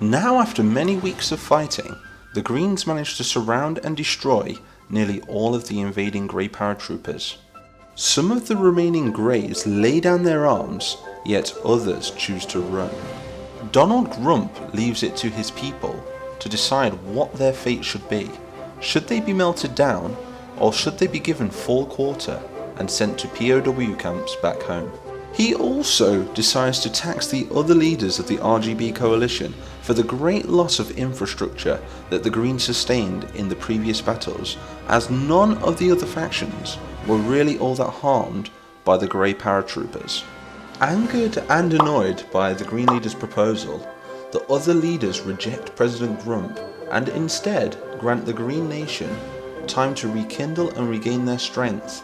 Now, after many weeks of fighting, the Greens managed to surround and destroy nearly all of the invading Grey paratroopers. Some of the remaining Greys lay down their arms, yet others choose to run. Donald Grump leaves it to his people to decide what their fate should be. Should they be melted down, or should they be given full quarter and sent to POW camps back home? He also decides to tax the other leaders of the RGB coalition for the great loss of infrastructure that the Greens sustained in the previous battles, as none of the other factions were really all that harmed by the Grey paratroopers. Angered and annoyed by the Green leader's proposal, the other leaders reject President Grump and instead grant the Green Nation time to rekindle and regain their strength.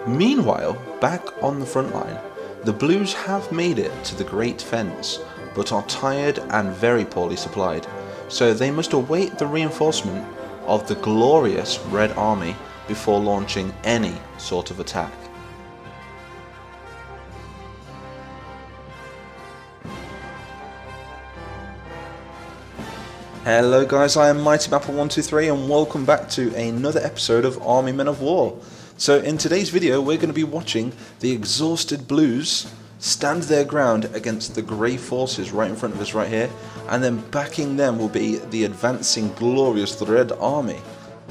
Meanwhile, back on the front line, the Blues have made it to the Great Fence, but are tired and very poorly supplied, so they must await the reinforcement of the glorious Red Army before launching any sort of attack. Hello guys, I am MightyMapper123 and welcome back to another episode of Army Men of War. So in today's video we're going to be watching the exhausted Blues stand their ground against the Grey forces right in front of us right here, and then backing them will be the advancing glorious Red Army.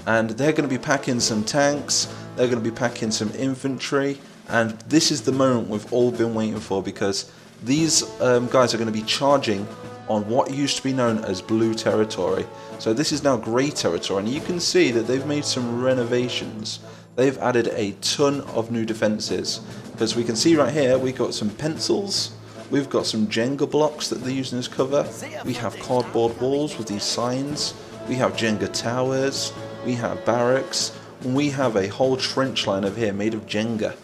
And they're going to be packing some tanks, they're going to be packing some infantry, and this is the moment we've all been waiting for, because these guys are going to be charging on what used to be known as Blue territory. So this is now Grey territory, and you can see that they've made some renovations. They've added a ton of new defences, because we can see right here we've got some pencils, we've got some Jenga blocks that they're using as cover, we have cardboard walls with these signs, we have Jenga towers, we have barracks, and we have a whole trench line over here made of Jenga.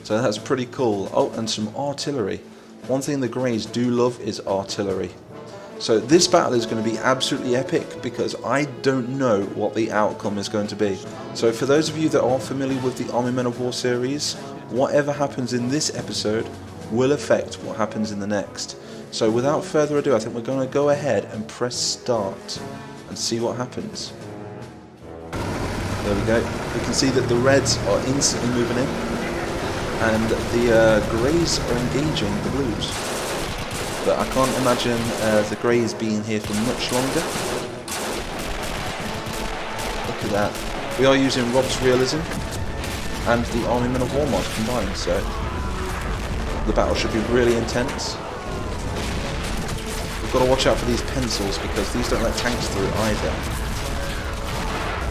So that's pretty cool. Oh, and some artillery. One thing the Greys do love is artillery. So this battle is going to be absolutely epic, because I don't know what the outcome is going to be. So for those of you that are familiar with the Army Men of War series, whatever happens in this episode will affect what happens in the next. So without further ado, I think we're going to go ahead and press start and see what happens. There we go. We can see that the Reds are instantly moving in, and the Greys are engaging the Blues. But I can't imagine the Greys being here for much longer. Look at that. We are using Rob's Realism and the Army Men of War mod combined, so the battle should be really intense. We've got to watch out for these pencils, because these don't let tanks through either.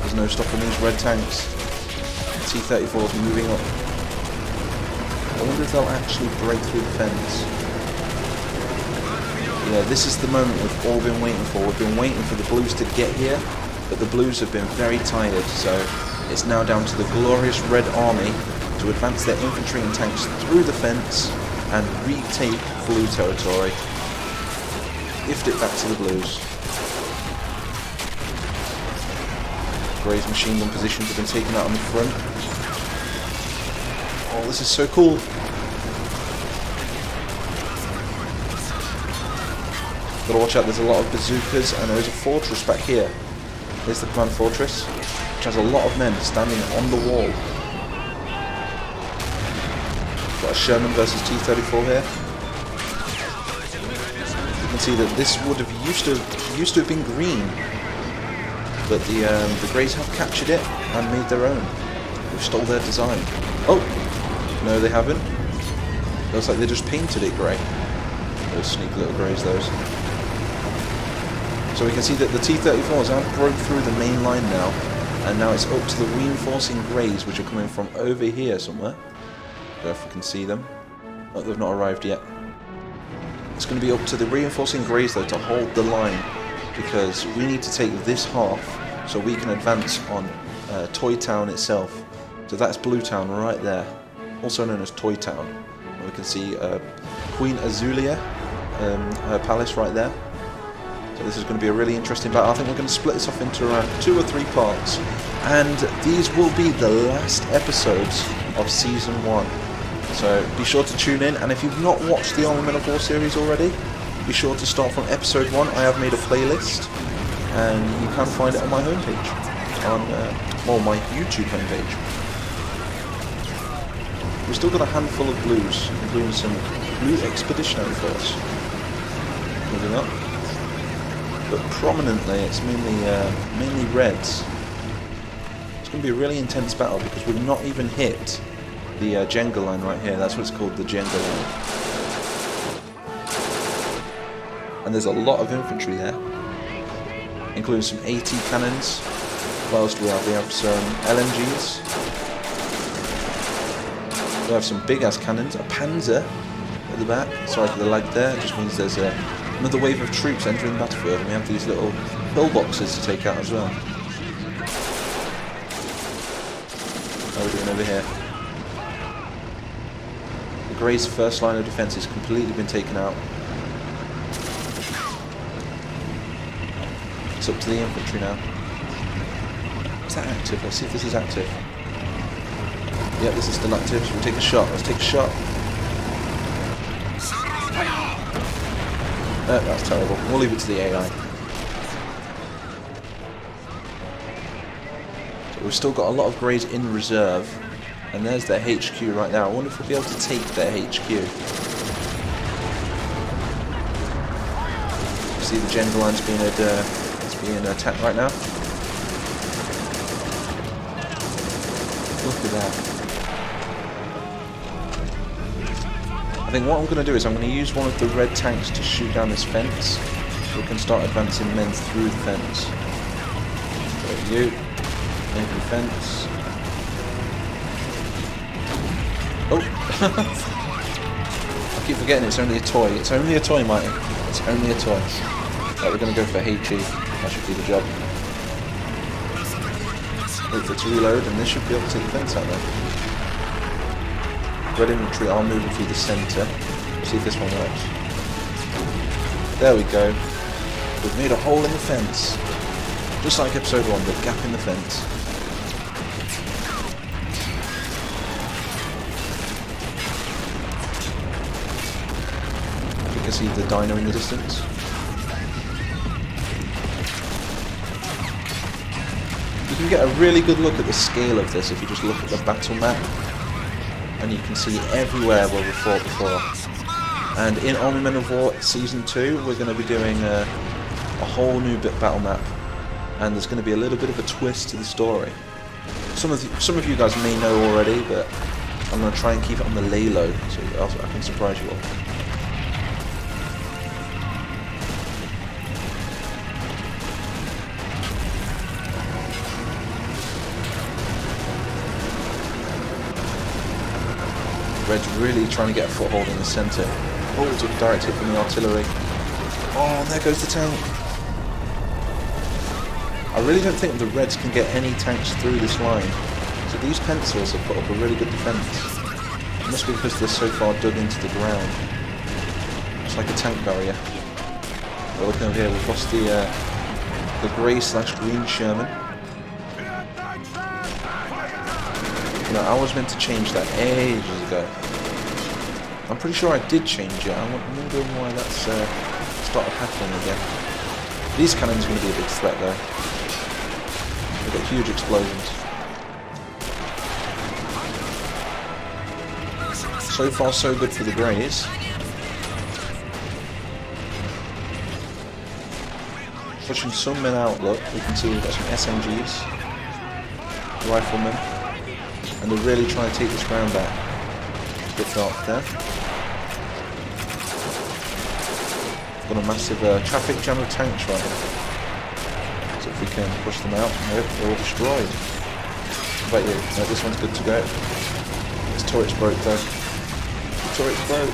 There's no stopping these red tanks. T-34's moving up. I wonder if they'll actually break through the fence. Yeah, this is the moment we've all been waiting for. We've been waiting for the Blues to get here, but the Blues have been very tired, so it's now down to the glorious Red Army to advance their infantry and tanks through the fence and retake Blue territory. Gift it back to the Blues. Grey's machine gun positions have been taken out on the front. Oh, this is so cool. Gotta watch out, there's a lot of bazookas, and there is a fortress back here. Here's the command fortress, which has a lot of men standing on the wall. Got a Sherman versus T-34 here. You can see that this would have used to have been green, but the Greys have captured it and made their own. They've stole their design. Oh, no they haven't. Looks like they just painted it grey. Those sneaky little Greys, those. So we can see that the T-34s have broke through the main line now, and now it's up to the reinforcing Greys, which are coming from over here somewhere. I don't know if we can see them. Oh, they've not arrived yet. It's going to be up to the reinforcing Greys though to hold the line, because we need to take this half so we can advance on Toy Town itself. So that's Blue Town right there, also known as Toy Town. And we can see Queen Azulia, her palace right there. So this is going to be a really interesting battle. I think we're going to split this off into around 2 or 3 parts, and these will be the last episodes of Season 1. So be sure to tune in, and if you've not watched the Army Men of War series already, be sure to start from episode 1. I have made a playlist, and you can find it on my homepage, on my YouTube homepage. We've still got a handful of blues, including some blue expeditionary force. Moving up, but prominently it's mainly reds. It's going to be a really intense battle because we've not even hit the Jenga line right here. That's what it's called, the Jenga line. And there's a lot of infantry there, including some AT cannons. What else do we have? We have some LMGs. We have some big ass cannons, a Panzer at the back. Sorry for the lag there, it just means there's another wave of troops entering the battlefield, and we have these little pillboxes to take out as well. How are we doing over here? The Greys' first line of defence has completely been taken out. It's up to the infantry now. Is that active? Let's see if this is active. Yeah, this is still active, so we'll take a shot. Let's take a shot. That's terrible. We'll leave it to the AI. So we've still got a lot of Greys in reserve. And there's their HQ right now. I wonder if we'll be able to take their HQ. You see the Jenga line's being attacked right now. Look at that. I think what I'm going to do is I'm going to use one of the red tanks to shoot down this fence, so we can start advancing men through the fence. There you go. Over the fence. Oh! I keep forgetting it's only a toy. It's only a toy, Marty. It's only a toy. Right, we're going to go for HE. That should do the job. Wait for it to reload, and this should be able to take the fence out there. Red infantry are moving through the centre. See if this one works. There we go. We've made a hole in the fence. Just like episode 1, the gap in the fence. You can see the dino in the distance. You can get a really good look at the scale of this if you just look at the battle map. And you can see everywhere where we fought before. And in Army Men of War Season 2, we're going to be doing a whole new battle map. And there's going to be a little bit of a twist to the story. Some of you guys may know already, but I'm going to try and keep it on the lay low, so I can surprise you all. Red's really trying to get a foothold in the centre. Oh, it's a direct hit from the artillery. Oh, and there goes the tank. I really don't think the Reds can get any tanks through this line. So these pencils have put up a really good defence. It must be because they're so far dug into the ground. It's like a tank barrier. We're looking over here, we've lost the grey/green Sherman. You know, I was meant to change that ages ago. I'm pretty sure I did change it. I'm wondering why that's started happening again. These cannons are going to be a big threat though. They've got huge explosions. So far so good for the Greys. Pushing some men out, look, we can see we've got some SMGs, riflemen, and they're really trying to take this ground back. It's a bit dark there. Got a massive traffic jam of tanks right here. So if we can push them out, nope, they're all destroyed. How about you? No, this one's good to go. This turret's broke though. The turret's broke.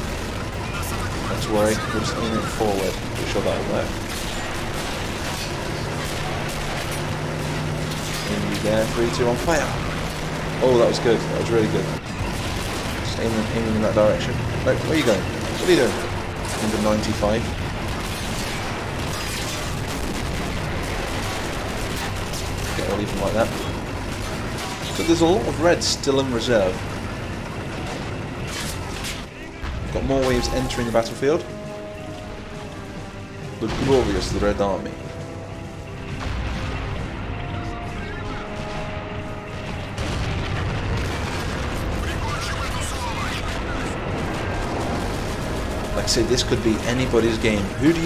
Not to worry, we're just aiming it forward. Pretty sure that'll work. Aiming there, 3, 2, on fire! Oh, that was good. That was really good. Just aiming in that direction. Right, where are you going? What are you doing? Number 95. Okay, I'll leave them like that. So there's a lot of Reds still in reserve. Got more waves entering the battlefield. The glorious Red Army. Like I say, this could be anybody's game. Who do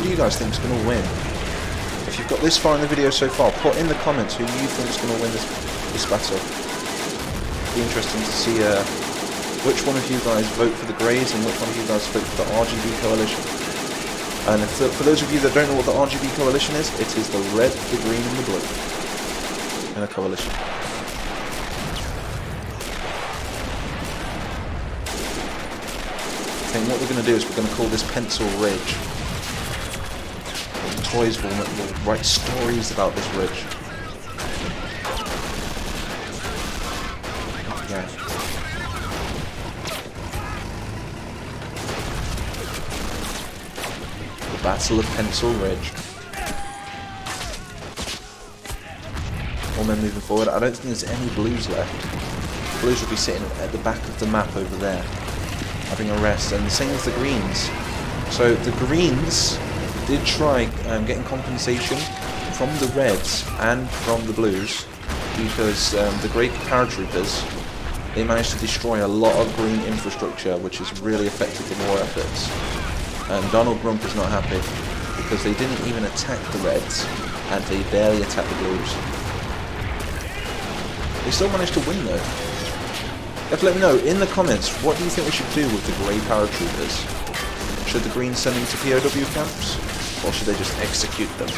you guys think is going to win? If you've got this far in the video so far, put in the comments who you think is going to win this battle. It'd be interesting to see which one of you guys vote for the Greys and which one of you guys vote for the RGB Coalition. And for those of you that don't know what the RGB Coalition is, it is the red, the green and the blue in a coalition. I think what we're going to do is we're going to call this Pencil Ridge. And Toys will write stories about this ridge. Yeah. The Battle of Pencil Ridge. All men moving forward. I don't think there's any blues left. Blues will be sitting at the back of the map over there, having a rest, and the same as the greens. So the greens did try getting compensation from the reds and from the blues, because the grey paratroopers, they managed to destroy a lot of green infrastructure, which has really affected the war efforts. And Donald Grump is not happy, because they didn't even attack the reds, and they barely attacked the blues. They still managed to win though. You have to let me know in the comments, what do you think we should do with the grey paratroopers? Should the greens send them to POW camps? Or should they just execute them?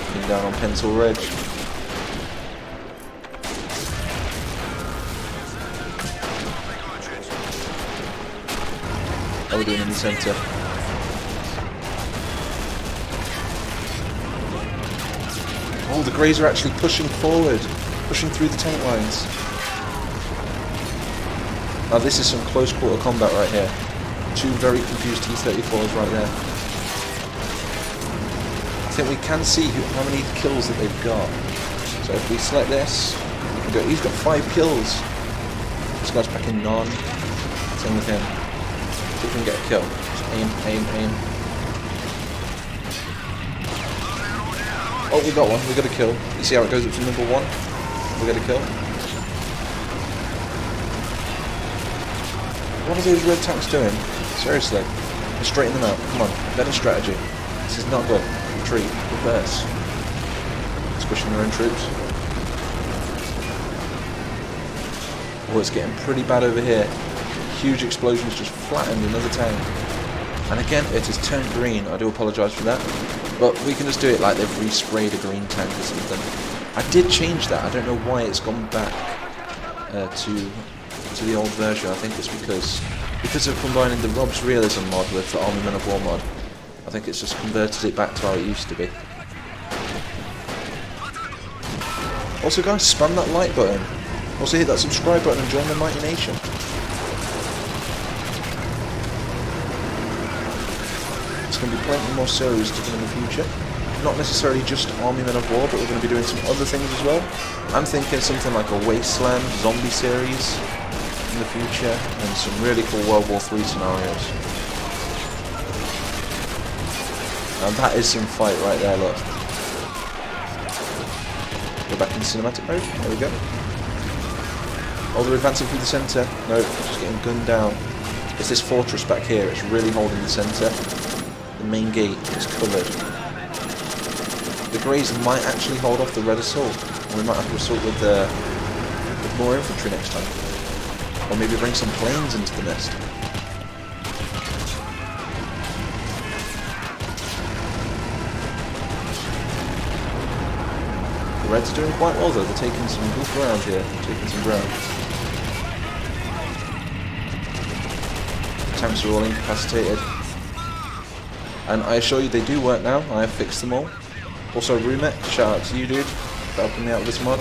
Looking down on Pencil Ridge. How are we doing in the centre? Oh, the Greys are actually pushing forward, pushing through the tank lines. Now this is some close quarter combat right here. Two very confused T-34s right there. I think we can see how many kills that they've got. So if we select this, we can go. He's got 5 kills. This guy's back in non. Same with him. See if we can get a kill. Just aim, aim, aim. Oh, we got one. We got a kill. You see how it goes up to number 1? We got a kill. What are those red tanks doing? Seriously. Let's straighten them out. Come on. Better strategy. This is not good. Retreat. Reverse. Squishing their own troops. Oh, it's getting pretty bad over here. Huge explosions just flattened another tank. And again, it has turned green. I do apologise for that. But we can just do it like they've resprayed a green tank or something. I did change that. I don't know why it's gone back to the old version. I think it's because of combining the Rob's Realism mod with the Army Men of War mod. I think it's just converted it back to how it used to be. Also guys, spam that like button. Also hit that subscribe button and join the Mighty Nation. There's going to be plenty more series to come in the future. Not necessarily just Army Men of War, but we're going to be doing some other things as well. I'm thinking something like a Wasteland zombie series in the future, and some really cool World War III scenarios. Now that is some fight right there, look. Go back into cinematic mode, there we go. Oh, they're advancing through the centre. No, just getting gunned down. It's this fortress back here, it's really holding the centre. The main gate is covered. The Greys might actually hold off the Red Assault, and we might have to assault with more infantry next time. Or maybe bring some planes into the nest. The Reds are doing quite well though, they're taking some good ground here, taking some ground. The tanks are all incapacitated. And I assure you they do work now, I have fixed them all. Also Rumet, shout out to you dude, for helping me out with this mod.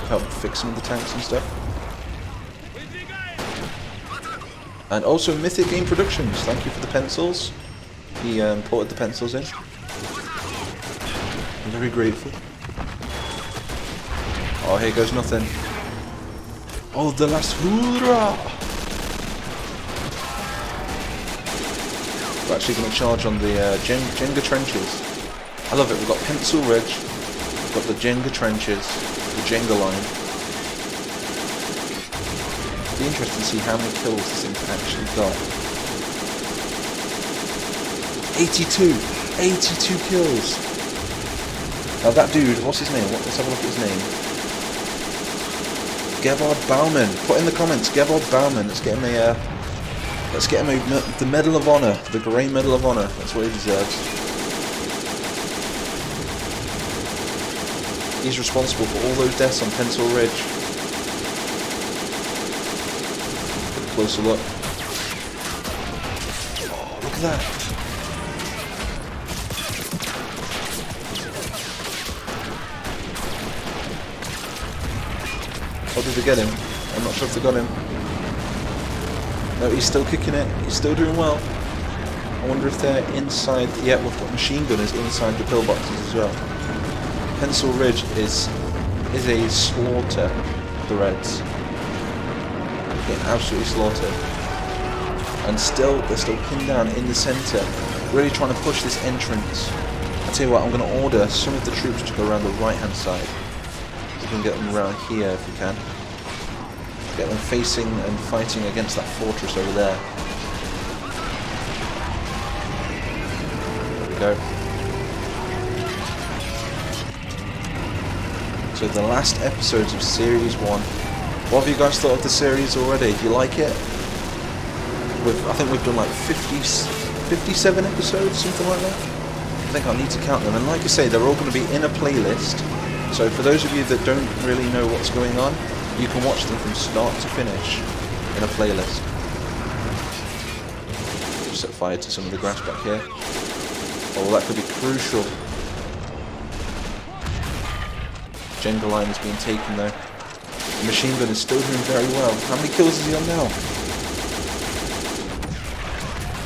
Help fix some of the tanks and stuff. And also Mythic Game Productions, thank you for the pencils. He ported the pencils in. I'm very grateful. Oh, here goes nothing. Oh, the last hoorah! We're actually going to charge on the Jenga trenches. I love it. We've got Pencil Ridge, we've got the Jenga trenches, the Jenga line. It'll be interesting to see how many kills this thing's actually got. 82! 82 kills! Now that dude, what's his name? Let's have a look at his name. Gebhard Baumann. Put in the comments, Gebhard Baumann. Let's get him the Medal of Honor, the Grey Medal of Honor. That's what he deserves. He's responsible for all those deaths on Pencil Ridge. Get a closer look. Oh, look at that. How did they get him? I'm not sure if they got him. No, he's still kicking it. He's still doing well. I wonder if they're inside. Yeah, we've got machine gunners inside the pillboxes as well. Pencil Ridge is a slaughter. The Reds getting absolutely slaughtered, and they're still pinned down in the centre, really trying to push this entrance. I tell you what, I'm going to order some of the troops to go around the right hand side. We can get them around here if we can. Get them facing and fighting against that fortress over there. There we go. So the last episodes of Series 1. What have you guys thought of the series already? Do you like it? I think we've done like 57 episodes, something like that. I think I need to count them. And like I say, they're all going to be in a playlist. So for those of you that don't really know what's going on, you can watch them from start to finish in a playlist. Just set fire to some of the grass back here. Oh, that could be crucial. Jenga line is being taken though. The machine gun is still doing very well. How many kills is he on now?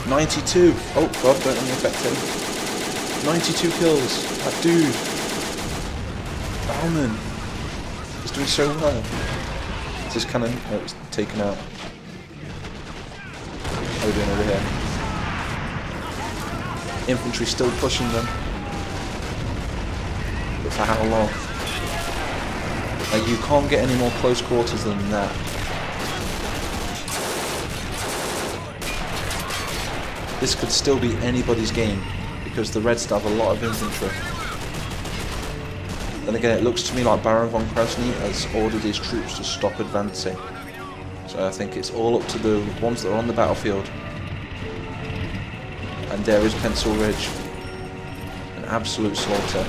92. Oh god, don't let me affect him. 92 kills. That dude. Baumann. He's doing so well. Is this cannon? Oh, it's taken out. How are we doing over here? Infantry still pushing them. But for how long? Like, you can't get any more close quarters than that. This could still be anybody's game, because the Reds have a lot of infantry. Then again, it looks to me like Baron von Krasny has ordered his troops to stop advancing. So I think it's all up to the ones that are on the battlefield. And there is Pencil Ridge. An absolute slaughter.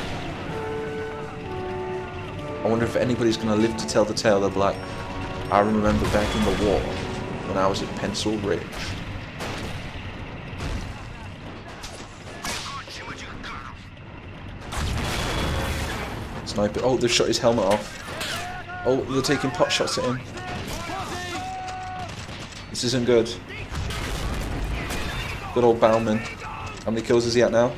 I wonder if anybody's going to live to tell the tale of, like, I remember back in the war when I was at Pencil Ridge. Sniper. Oh, they've shot his helmet off. Oh, they're taking pot shots at him. This isn't good. Good old Baumann. How many kills is he at now?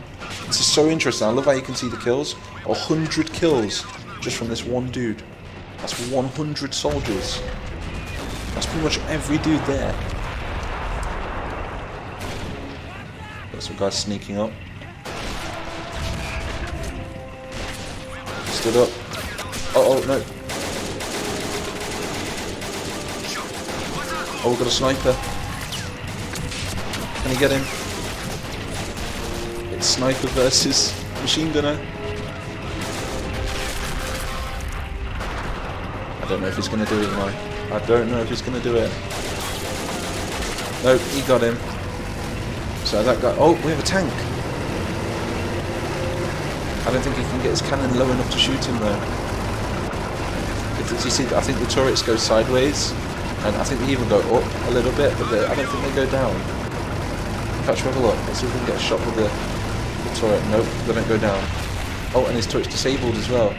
This is so interesting. I love how you can see the kills. 100 kills just from this one dude. That's 100 soldiers. That's pretty much every dude there. Got some guys sneaking up. Stood up. Oh no. Oh, we've got a sniper. Can he get him? It's sniper versus machine gunner. I don't know if he's going to do it, Mike. I don't know if he's going to do it. Nope, he got him. So that guy... Oh, we have a tank. I don't think he can get his cannon low enough to shoot him though. As you see, I think the turrets go sideways, and I think they even go up a little bit, but I don't think they go down. In fact, have a look. Let's see if we can get a shot with the turret. Nope, they don't go down. Oh, and his turret's disabled as well.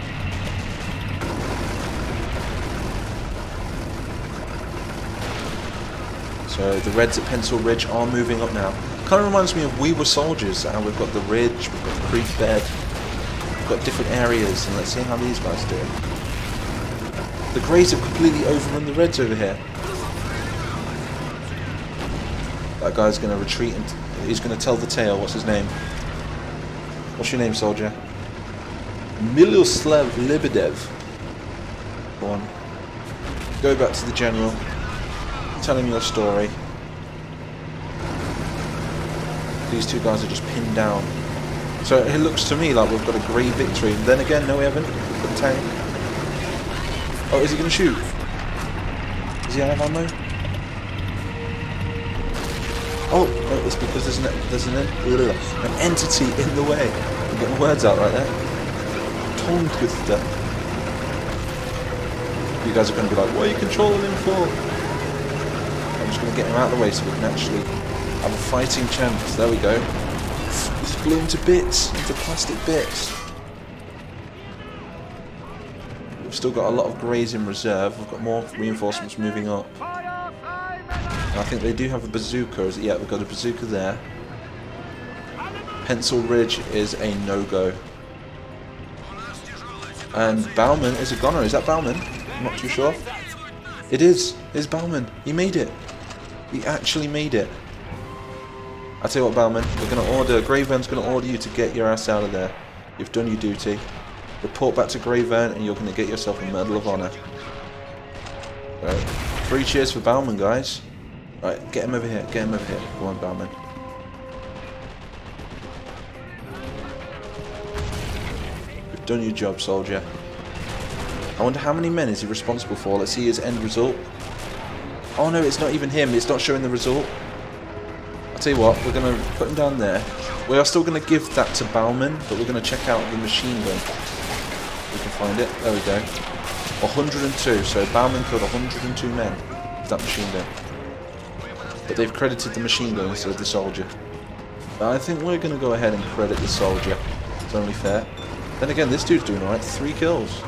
So the Reds at Pencil Ridge are moving up now. Kind of reminds me of We Were Soldiers, and we've got the ridge, we've got the creek bed, we've got different areas, and let's see how these guys do. The Greys have completely overrun the Reds over here. That guy's going to retreat and he's going to tell the tale. What's his name? What's your name, soldier? Miloslav Lebedev. Go on. Go back to the general. Tell him your story. These two guys are just pinned down. So it looks to me like we've got a Grey victory. And then again, no we haven't. We've got a tank. Oh, is he going to shoot? Is he out of ammo? Oh, no, it's because there's an entity in the way. I'm getting words out right there. Tonguetwister. You guys are going to be like, what are you controlling him for? I'm just going to get him out of the way so we can actually have a fighting chance. There we go. He's blown to bits, into plastic bits. We've still got a lot of Greys in reserve. We've got more reinforcements moving up. I think they do have a bazooka. Yeah, we've got a bazooka there. Pencil Ridge is a no-go. And Bauman is a goner. Is that Bauman? I'm not too sure. It is. It's Bauman. He made it. He actually made it. I'll tell you what, Bauman. We're going to order... Greyvern's going to order you to get your ass out of there. You've done your duty. Report back to Greyvern and you're going to get yourself a Medal of Honor. Right. 3 cheers for Bauman, guys. Right, get him over here, get him over here. Go on, Bauman. You've done your job, soldier. I wonder how many men is he responsible for. Let's see his end result. Oh no, it's not even him, it's not showing the result. I'll tell you what, we're going to put him down there. We are still going to give that to Bauman, but we're going to check out the machine gun. We can find it, there we go. 102, so Bauman killed 102 men with that machine gun. But they've credited the machine gun instead of the soldier. But I think we're going to go ahead and credit the soldier. It's only fair. Then again, this dude's doing alright. 3 kills.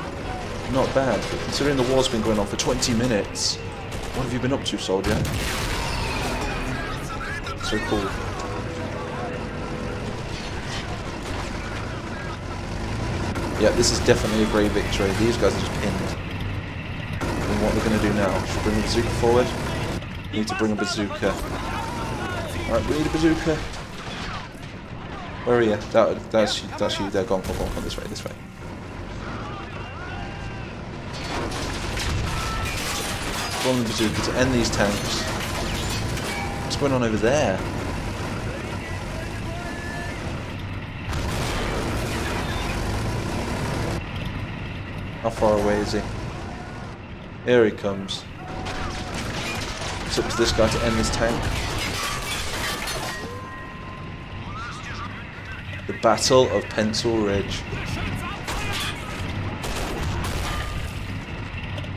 Not bad. But considering the war's been going on for 20 minutes, what have you been up to, soldier? So cool. Yeah, this is definitely a Grey victory. These guys are just pinned. And what we're going to do now? Should we bring the bazooka forward? We need to bring a bazooka. Alright, we need a bazooka. Where are you? That's you there. Go on, this way, this way. Go on the bazooka to end these tanks. What's going on over there? How far away is he? Here he comes. It's up to this guy to end this tank. The Battle of Pencil Ridge.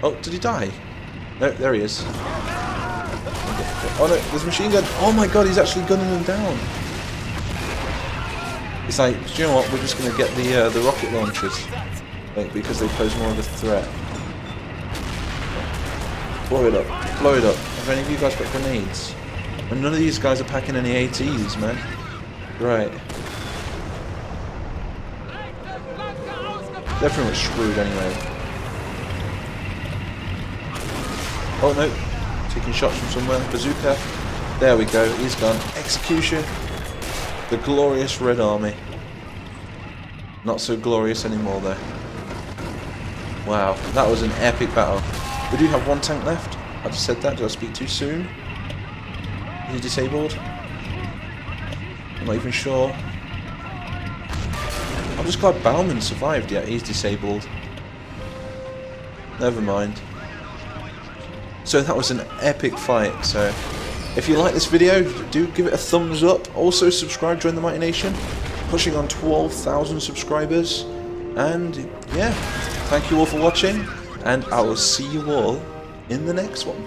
Oh, did he die? No, there he is. Oh no, there's a machine gun. Oh my god, he's actually gunning them down. It's like, do you know what? We're just going to get the rocket launchers, like, because they pose more of a threat. Blow it up. Blow it up. Have any of you guys got grenades? And none of these guys are packing any ATs, man. Right. They're pretty much screwed anyway. Oh no. Taking shots from somewhere. Bazooka. There we go. He's gone. Execution. The glorious Red Army. Not so glorious anymore though. Wow. That was an epic battle. We do have 1 tank left. I just said that. Did I speak too soon? Is he disabled? I'm not even sure. I'm just glad Bauman survived. Yeah, he's disabled. Never mind. So that was an epic fight. So if you like this video, do give it a thumbs up. Also subscribe, join the Mighty Nation. Pushing on 12,000 subscribers. And yeah, thank you all for watching. And I will see you all in the next one.